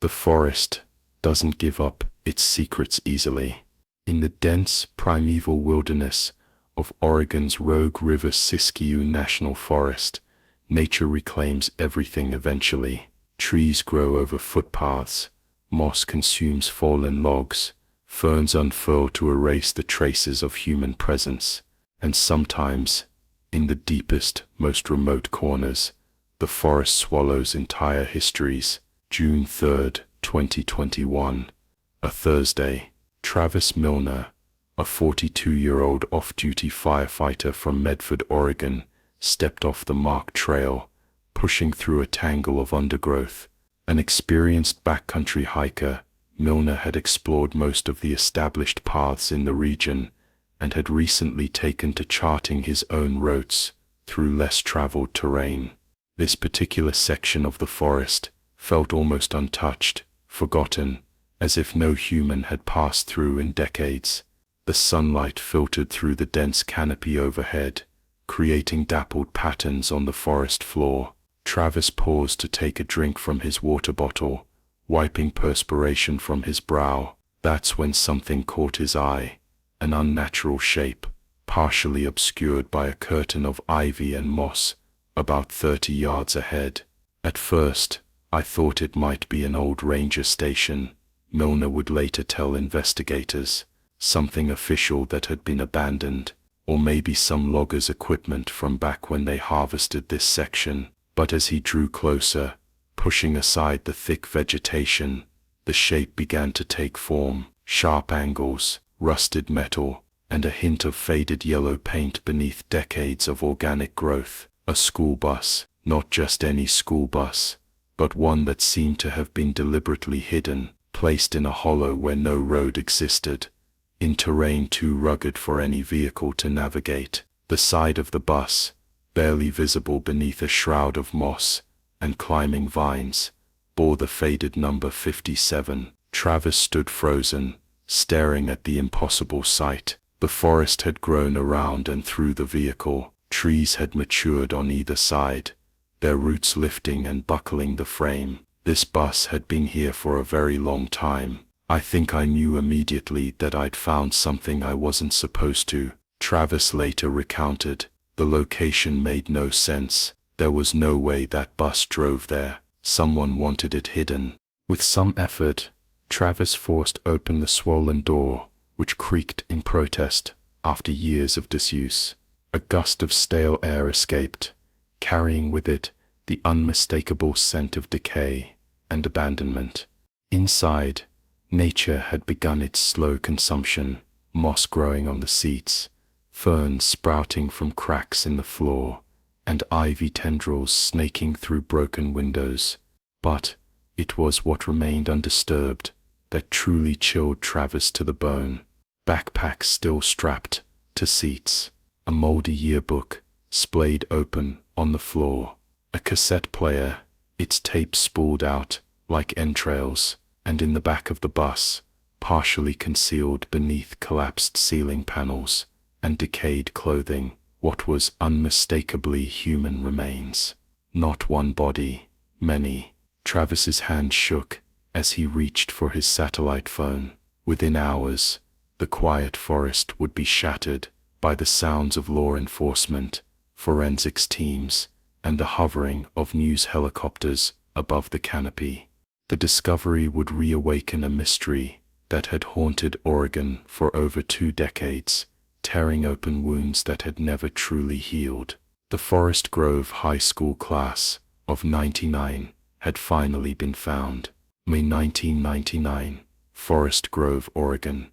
The forest doesn't give up its secrets easily. In the dense primeval wilderness of Oregon's Rogue River Siskiyou National Forest, nature reclaims everything eventually. Trees grow over footpaths, moss consumes fallen logs, ferns unfurl to erase the traces of human presence, and sometimes, in the deepest, most remote corners, the forest swallows entire histories. June 3, 2021, a Thursday. Travis Milner, a 42-year-old off-duty firefighter from Medford, Oregon, stepped off the marked trail, pushing through a tangle of undergrowth. An experienced backcountry hiker, Milner had explored most of the established paths in the region and had recently taken to charting his own routes through less traveled terrain. This particular section of the forest felt almost untouched, forgotten, as if no human had passed through in decades. The sunlight filtered through the dense canopy overhead, creating dappled patterns on the forest floor. Travis paused to take a drink from his water bottle, wiping perspiration from his brow. That's when something caught his eye, an unnatural shape, partially obscured by a curtain of ivy and moss, about 30 yards ahead. At first, I thought it might be an old ranger station, Milner would later tell investigators, something official that had been abandoned, or maybe some loggers' equipment from back when they harvested this section. But as he drew closer, pushing aside the thick vegetation, the shape began to take form. Sharp angles, rusted metal, and a hint of faded yellow paint beneath decades of organic growth. A school bus, not just any school bus, but one that seemed to have been deliberately hidden, placed in a hollow where no road existed, in terrain too rugged for any vehicle to navigate. The side of the bus, barely visible beneath a shroud of moss and climbing vines, bore the faded number 57. Travis stood frozen, staring at the impossible sight. The forest had grown around and through the vehicle. Trees had matured on either side, their roots lifting and buckling the frame. This bus had been here for a very long time. I think I knew immediately that I'd found something I wasn't supposed to, Travis later recounted. The location made no sense. There was no way that bus drove there. Someone wanted it hidden. With some effort, Travis forced open the swollen door, which creaked in protest after years of disuse. A gust of stale air escaped, carrying with it the unmistakable scent of decay and abandonment. Inside, nature had begun its slow consumption, moss growing on the seats, ferns sprouting from cracks in the floor, and ivy tendrils snaking through broken windows. But it was what remained undisturbed that truly chilled Travis to the bone. Backpacks still strapped to seats, a moldy yearbook splayed open on the floor, a cassette player, its tapes spooled out like entrails, and in the back of the bus, partially concealed beneath collapsed ceiling panels and decayed clothing, what was unmistakably human remains. Not one body, many. Travis's hand shook as he reached for his satellite phone. Within hours, the quiet forest would be shattered by the sounds of law enforcement, forensics teams, and the hovering of news helicopters above the canopy. The discovery would reawaken a mystery that had haunted Oregon for over 2 decades, tearing open wounds that had never truly healed. The Forest Grove High School class of '99 had finally been found. May 1999, Forest Grove, Oregon.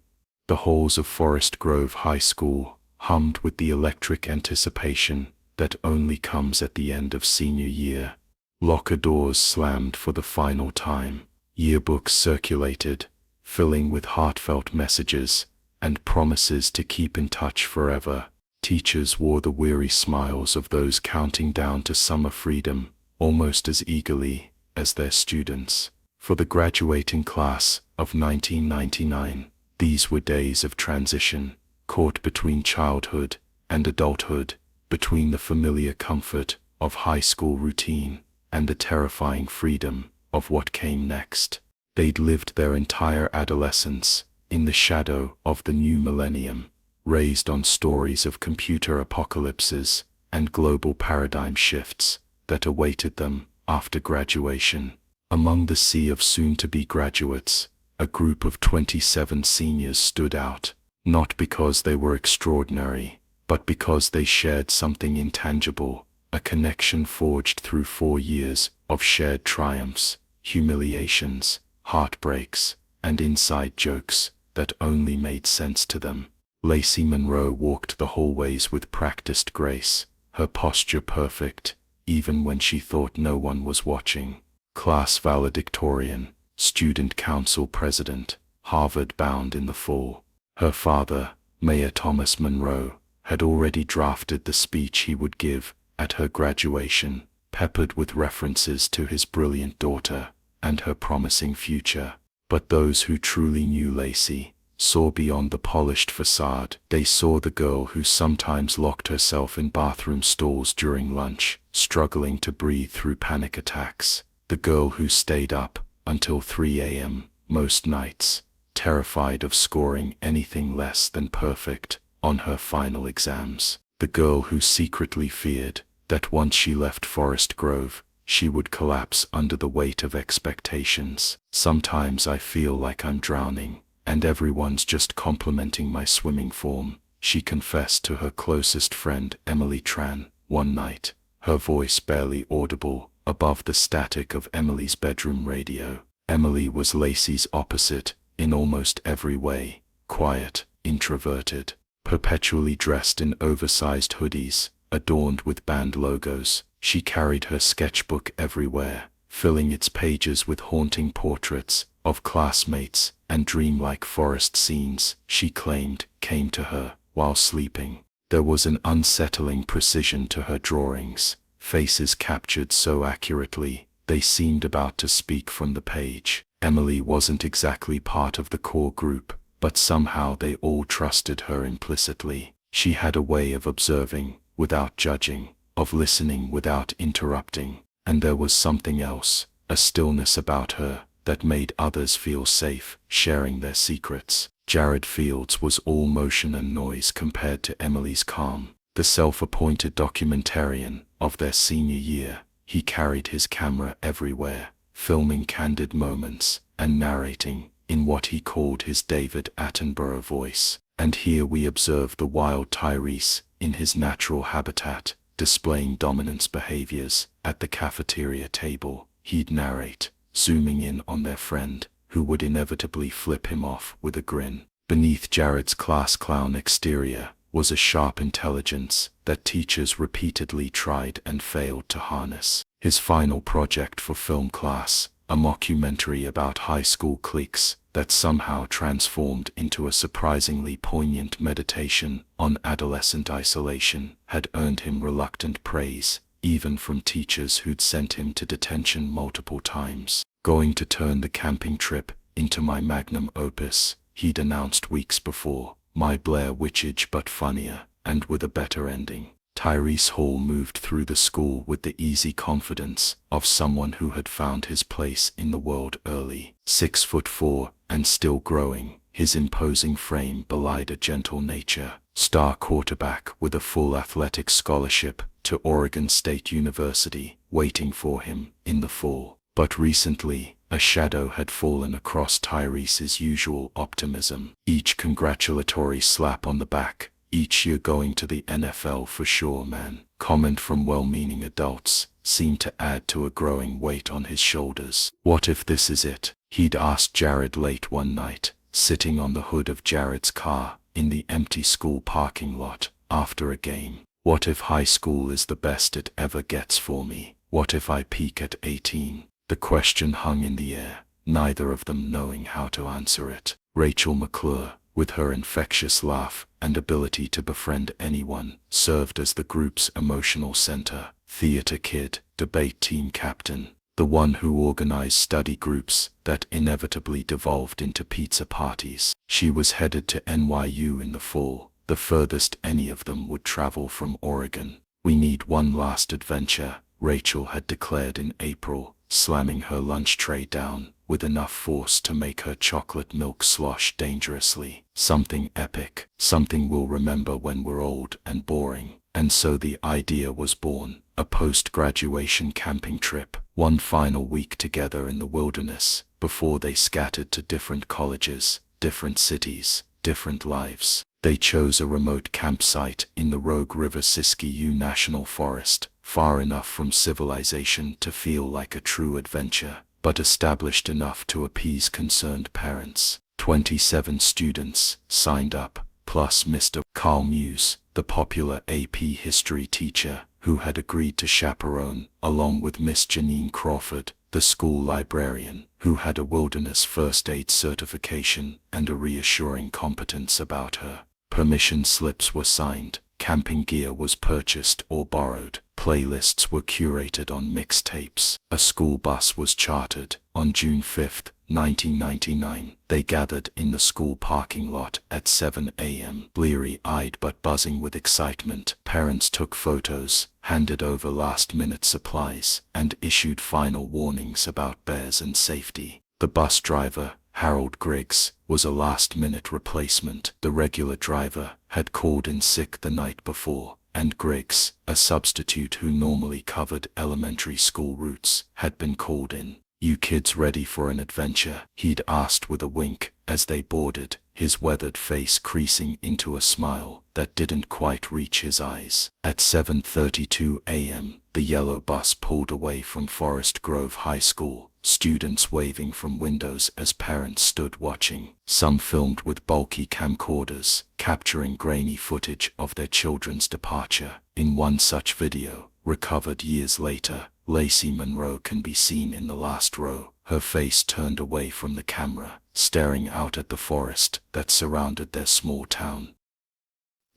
The halls of Forest Grove High School hummed with the electric anticipation that only comes at the end of senior year. Locker doors slammed for the final time. Yearbooks circulated, filling with heartfelt messages and promises to keep in touch forever. Teachers wore the weary smiles of those counting down to summer freedom, almost as eagerly as their students. For the graduating class of 1999, these were days of transition, caught between childhood and adulthood, between the familiar comfort of high school routine and the terrifying freedom of what came next. They'd lived their entire adolescence in the shadow of the new millennium, raised on stories of computer apocalypses and global paradigm shifts that awaited them after graduation. Among the sea of soon-to-be graduates, a group of 27 seniors stood out, not because they were extraordinary, but because they shared something intangible, a connection forged through 4 years of shared triumphs, humiliations, heartbreaks, and inside jokes that only made sense to them. Lacey Monroe walked the hallways with practiced grace, her posture perfect, even when she thought no one was watching. Class valedictorian, student council president, Harvard-bound in the fall. Her father, Mayor Thomas Monroe, had already drafted the speech he would give at her graduation, peppered with references to his brilliant daughter and her promising future. But those who truly knew Lacey saw beyond the polished facade. They saw the girl who sometimes locked herself in bathroom stalls during lunch, struggling to breathe through panic attacks. The girl who stayed up until 3 a.m. most nights, terrified of scoring anything less than perfect on her final exams. The girl who secretly feared that once she left Forest Grove, she would collapse under the weight of expectations. Sometimes I feel like I'm drowning, and everyone's just complimenting my swimming form, she confessed to her closest friend Emily Tran one night, her voice barely audible above the static of Emily's bedroom radio. Emily was Lacey's opposite in almost every way: quiet, introverted, perpetually dressed in oversized hoodies, adorned with band logos. She carried her sketchbook everywhere, filling its pages with haunting portraits of classmates and dreamlike forest scenes she claimed came to her while sleeping. There was an unsettling precision to her drawings, faces captured so accurately they seemed about to speak from the page. Emily wasn't exactly part of the core group, but somehow they all trusted her implicitly. She had a way of observing without judging, of listening without interrupting, and there was something else, a stillness about her that made others feel safe sharing their secrets. Jared Fields was all motion and noise compared to Emily's calm. The self-appointed documentarian of their senior year, he carried his camera everywhere, filming candid moments and narrating in what he called his David Attenborough voice. And here we observe the wild Tyrese in his natural habitat, displaying dominance behaviors. At the cafeteria table, he'd narrate, zooming in on their friend, who would inevitably flip him off with a grin. Beneath Jared's class clown exterior was a sharp intelligence that teachers repeatedly tried and failed to harness. His final project for film class, a mockumentary about high school cliques that somehow transformed into a surprisingly poignant meditation on adolescent isolation, had earned him reluctant praise, even from teachers who'd sent him to detention multiple times. Going to turn the camping trip into my magnum opus, he'd announced weeks before, my Blair Witchage but funnier, and with a better ending. Tyrese Hall moved through the school with the easy confidence of someone who had found his place in the world early. 6'4" and still growing, his imposing frame belied a gentle nature. Star quarterback with a full athletic scholarship to Oregon State University waiting for him in the fall. But recently, a shadow had fallen across Tyrese's usual optimism. Each congratulatory slap on the back, each year going to the NFL for sure, man, comment from well-meaning adults, seemed to add to a growing weight on his shoulders. What if this is it? He'd asked Jared late one night, sitting on the hood of Jared's car in the empty school parking lot after a game. What if high school is the best it ever gets for me? What if I peak at 18? The question hung in the air, neither of them knowing how to answer it. Rachel McClure, with her infectious laugh and ability to befriend anyone, served as the group's emotional center. Theater kid, debate team captain, the one who organized study groups that inevitably devolved into pizza parties. She was headed to NYU in the fall, the furthest any of them would travel from Oregon. We need one last adventure, Rachel had declared in April, slamming her lunch tray down with enough force to make her chocolate milk slosh dangerously. Something epic, something we'll remember when we're old and boring. And so the idea was born, a post-graduation camping trip, one final week together in the wilderness, before they scattered to different colleges, different cities, different lives. They chose a remote campsite in the Rogue River Siskiyou National Forest, far enough from civilization to feel like a true adventure, but established enough to appease concerned parents. 27 students signed up, plus Mr. Carl Muse, the popular AP history teacher, who had agreed to chaperone, along with Miss Janine Crawford, the school librarian, who had a wilderness first aid certification and a reassuring competence about her. Permission slips were signed, camping gear was purchased or borrowed, playlists were curated on mixtapes, a school bus was chartered. On June 5, 1999, they gathered in the school parking lot at 7 a.m. Bleary-eyed but buzzing with excitement, parents took photos, handed over last-minute supplies, and issued final warnings about bears and safety. The bus driver, Harold Griggs, was a last-minute replacement. The regular driver had called in sick the night before, and Griggs, a substitute who normally covered elementary school routes, had been called in. "You kids ready for an adventure?" he'd asked with a wink as they boarded, his weathered face creasing into a smile that didn't quite reach his eyes. At 7:32 a.m., the yellow bus pulled away from Forest Grove High School, students waving from windows as parents stood watching. Some filmed with bulky camcorders, capturing grainy footage of their children's departure. In one such video, recovered years later, Lacey Monroe can be seen in the last row, her face turned away from the camera, staring out at the forest that surrounded their small town.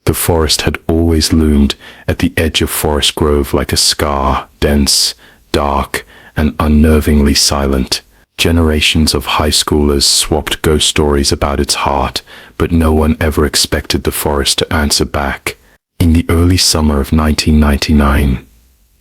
The forest had always loomed at the edge of Forest Grove like a scar, dense, dark, and unnervingly silent. Generations of high schoolers swapped ghost stories about its heart, but no one ever expected the forest to answer back. In the early summer of 1999,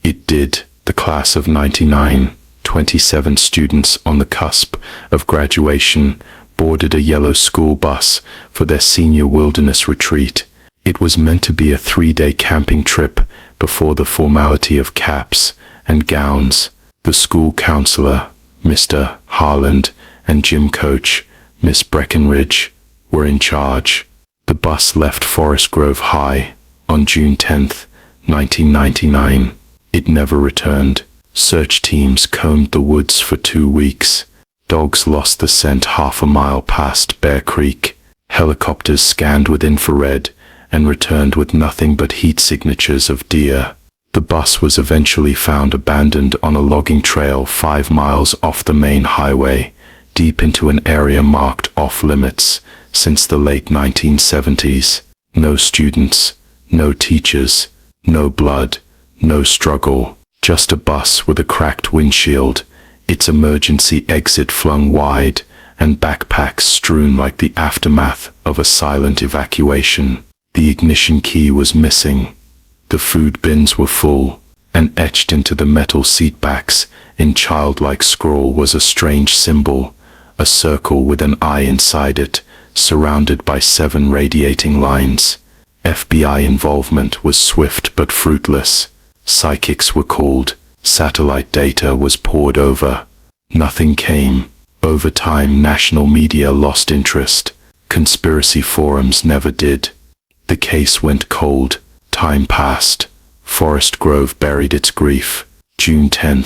it did. The class of '99, 27 students on the cusp of graduation, boarded a yellow school bus for their senior wilderness retreat. It was meant to be a 3-day camping trip before the formality of caps and gowns. The school counselor, Mr. Harland, and gym coach, Miss Breckenridge, were in charge. The bus left Forest Grove High on June 10, 1999. It never returned. Search teams combed the woods for 2 weeks. Dogs lost the scent half a mile past Bear Creek. Helicopters scanned with infrared and returned with nothing but heat signatures of deer. The bus was eventually found abandoned on a logging trail 5 miles off the main highway, deep into an area marked off-limits since the late 1970s. No students, no teachers, no blood, no struggle, just a bus with a cracked windshield, its emergency exit flung wide, and backpacks strewn like the aftermath of a silent evacuation. The ignition key was missing. The food bins were full, and etched into the metal seatbacks in childlike scrawl was a strange symbol, a circle with an eye inside it, surrounded by 7 radiating lines. FBI involvement was swift but fruitless. Psychics were called, satellite data was poured over. Nothing came. Over time, national media lost interest. Conspiracy forums never did. The case went cold. Time passed. Forest Grove buried its grief. June 10,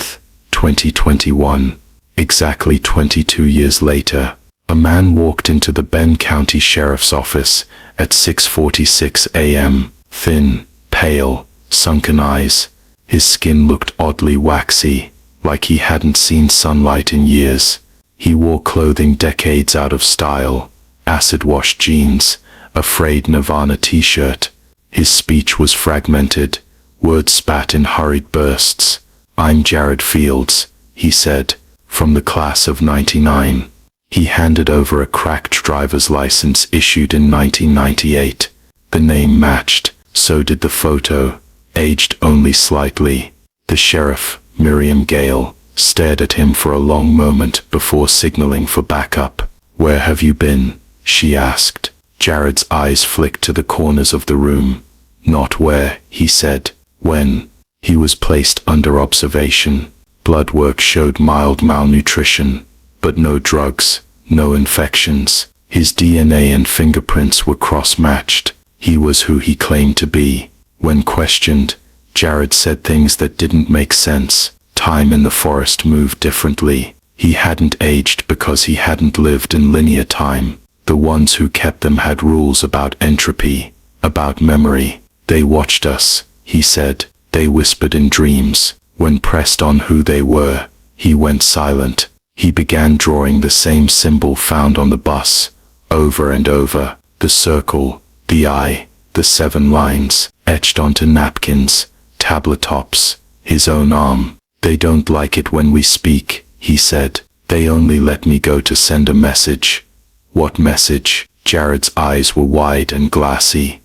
2021. Exactly 22 years later, a man walked into the Benn County Sheriff's Office at 6:46 a.m., thin, pale, sunken eyes. His skin looked oddly waxy, like he hadn't seen sunlight in years. He wore clothing decades out of style, acid-washed jeans, a frayed Nirvana t-shirt. His speech was fragmented, words spat in hurried bursts. "I'm Jared Fields," he said, "from the class of '99. He handed over a cracked driver's license issued in 1998. The name matched, so did the photo, aged only slightly. The sheriff, Miriam Gale, stared at him for a long moment before signaling for backup. "Where have you been?" she asked. Jared's eyes flicked to the corners of the room. "Not where," he said. "When?" He was placed under observation. Blood work showed mild malnutrition, but no drugs, no infections. His DNA and fingerprints were cross-matched. He was who he claimed to be. When questioned, Jared said things that didn't make sense. Time in the forest moved differently. He hadn't aged because he hadn't lived in linear time. The ones who kept them had rules about entropy, about memory. "They watched us," he said. "They whispered in dreams." When pressed on who they were, he went silent. He began drawing the same symbol found on the bus, over and over. The circle, the eye, the 7 lines, etched onto napkins, tablet tops, his own arm. "They don't like it when we speak," he said. "They only let me go to send a message." "What message?" Jared's eyes were wide and glassy.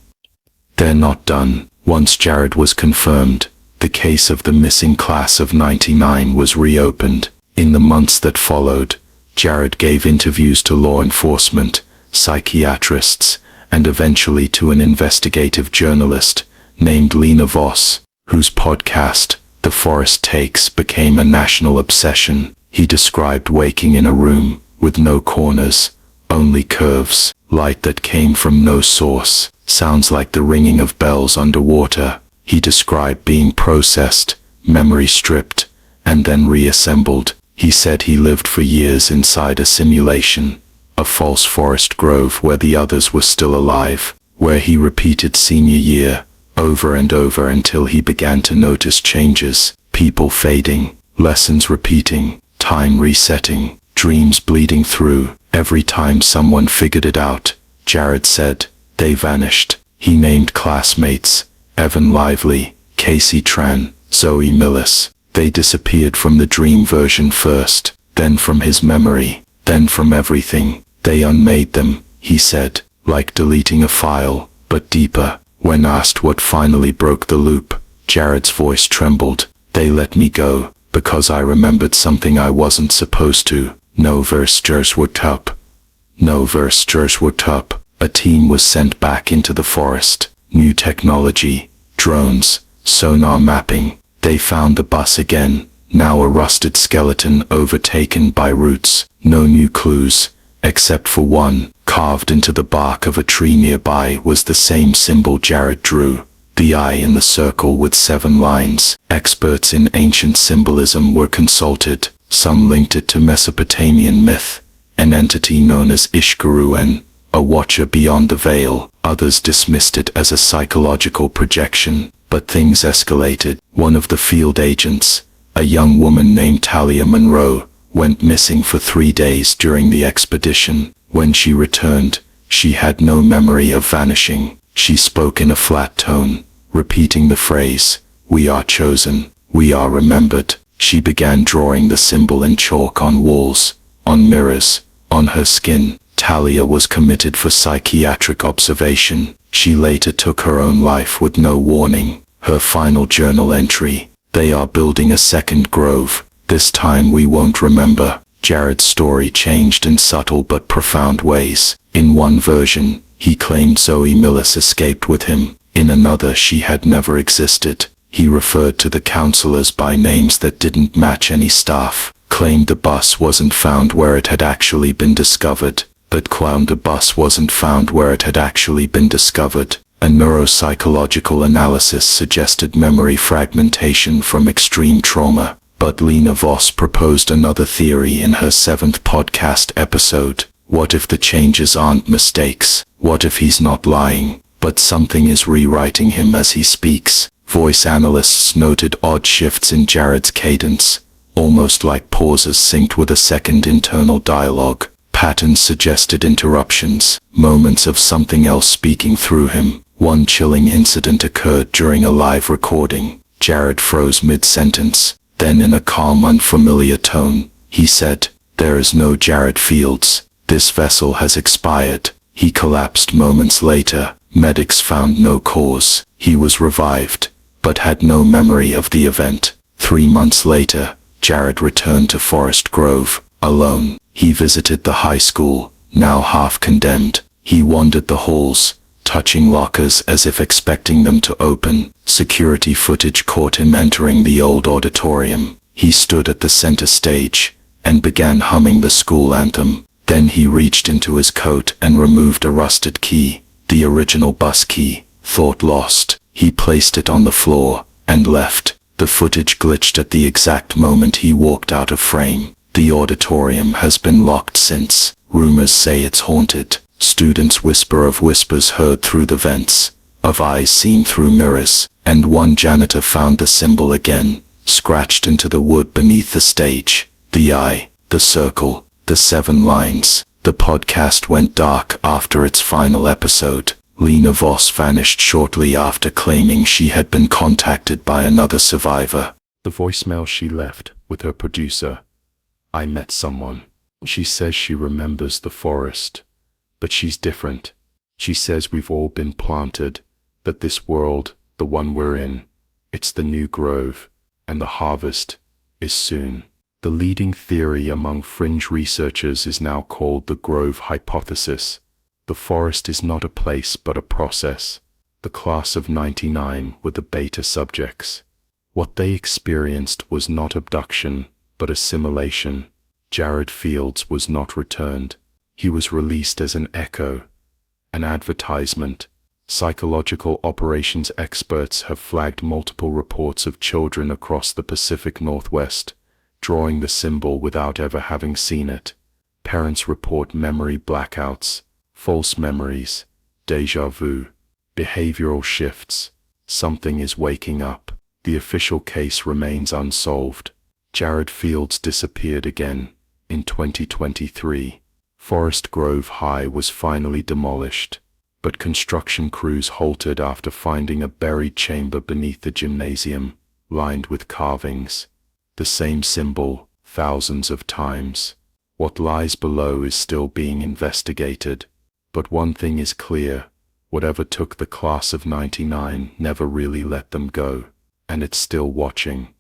"They're not done." Once Jared was confirmed, the case of the missing class of '99 was reopened. In the months that followed, Jared gave interviews to law enforcement, psychiatrists, and eventually to an investigative journalist named Lena Voss, whose podcast, The Forest Takes, became a national obsession. He described waking in a room with no corners, only curves, light that came from no source, sounds like the ringing of bells underwater. He described being processed, memory stripped, and then reassembled. He said he lived for years inside a simulation, a false forest grove where the others were still alive, where he repeated senior year over and over until he began to notice changes, people fading, lessons repeating, time resetting, dreams bleeding through. Every time someone figured it out, Jared said, they vanished. He named classmates, Evan Lively, Casey Tran, Zoe Millis. They disappeared from the dream version first, then from his memory, then from everything. They unmade them, he said, like deleting a file, but deeper. When asked what finally broke the loop, Jared's voice trembled. "They let me go, because I remembered something I wasn't supposed to." No versters worked up. No versters worked up. A team was sent back into the forest. New technology, drones, sonar mapping. They found the bus again, now a rusted skeleton overtaken by roots. No new clues, except for one. Carved into the bark of a tree nearby was the same symbol Jared drew. The eye in the circle with 7 lines. Experts in ancient symbolism were consulted. Some linked it to Mesopotamian myth, an entity known as Ishkaruen, a watcher beyond the veil. Others dismissed it as a psychological projection. But things escalated. One of the field agents, a young woman named Talia Monroe, went missing for 3 days during the expedition. When she returned, she had no memory of vanishing. She spoke in a flat tone, repeating the phrase, "We are chosen, we are remembered." She began drawing the symbol in chalk on walls, on mirrors, on her skin. Talia was committed for psychiatric observation. She later took her own life with no warning. Her final journal entry, "They are building a second grove. This time we won't remember." Jared's story changed in subtle but profound ways. In one version, he claimed Zoe Millis escaped with him. In another, she had never existed. He referred to the counselors by names that didn't match any staff, claimed the bus wasn't found where it had actually been discovered. A neuropsychological analysis suggested memory fragmentation from extreme trauma. But Lena Voss proposed another theory in her 7th podcast episode. What if the changes aren't mistakes? What if he's not lying, but something is rewriting him as he speaks? Voice analysts noted odd shifts in Jared's cadence, almost like pauses synced with a second internal dialogue. Patterns suggested interruptions, moments of something else speaking through him. One chilling incident occurred during a live recording. Jared froze mid-sentence. Then in a calm, unfamiliar tone, he said, "There is no Jared Fields. This vessel has expired." He collapsed moments later. Medics found no cause. He was revived, but had no memory of the event. 3 months later, Jared returned to Forest Grove, alone. He visited the high school, now half condemned. He wandered the halls, touching lockers as if expecting them to open. Security footage caught him entering the old auditorium. He stood at the center stage and began humming the school anthem. Then he reached into his coat and removed a rusted key, the original bus key. Thought lost. He placed it on the floor and left. The footage glitched at the exact moment he walked out of frame. The auditorium has been locked since. Rumors say it's haunted. Students whisper of whispers heard through the vents, of eyes seen through mirrors, and one janitor found the symbol again, scratched into the wood beneath the stage. The eye, the circle, the 7 lines. The podcast went dark after its final episode. Lena Voss vanished shortly after claiming she had been contacted by another survivor. The voicemail she left with her producer. I met someone. She says she remembers the forest, but she's different. She says we've all been planted, that this world, the one we're in, it's the new grove, and the harvest is soon. The leading theory among fringe researchers is now called the Grove Hypothesis. The forest is not a place but a process. The class of '99 were the beta subjects. What they experienced was not abduction, but assimilation. Jared Fields was not returned. He was released as an echo, an advertisement. Psychological operations experts have flagged multiple reports of children across the Pacific Northwest, drawing the symbol without ever having seen it. Parents report memory blackouts, false memories, déjà vu, behavioral shifts. Something is waking up. The official case remains unsolved. Jared Fields disappeared again in 2023. Forest Grove High was finally demolished, but construction crews halted after finding a buried chamber beneath the gymnasium, lined with carvings. The same symbol, thousands of times. What lies below is still being investigated. But one thing is clear, whatever took the class of '99 never really let them go, and it's still watching.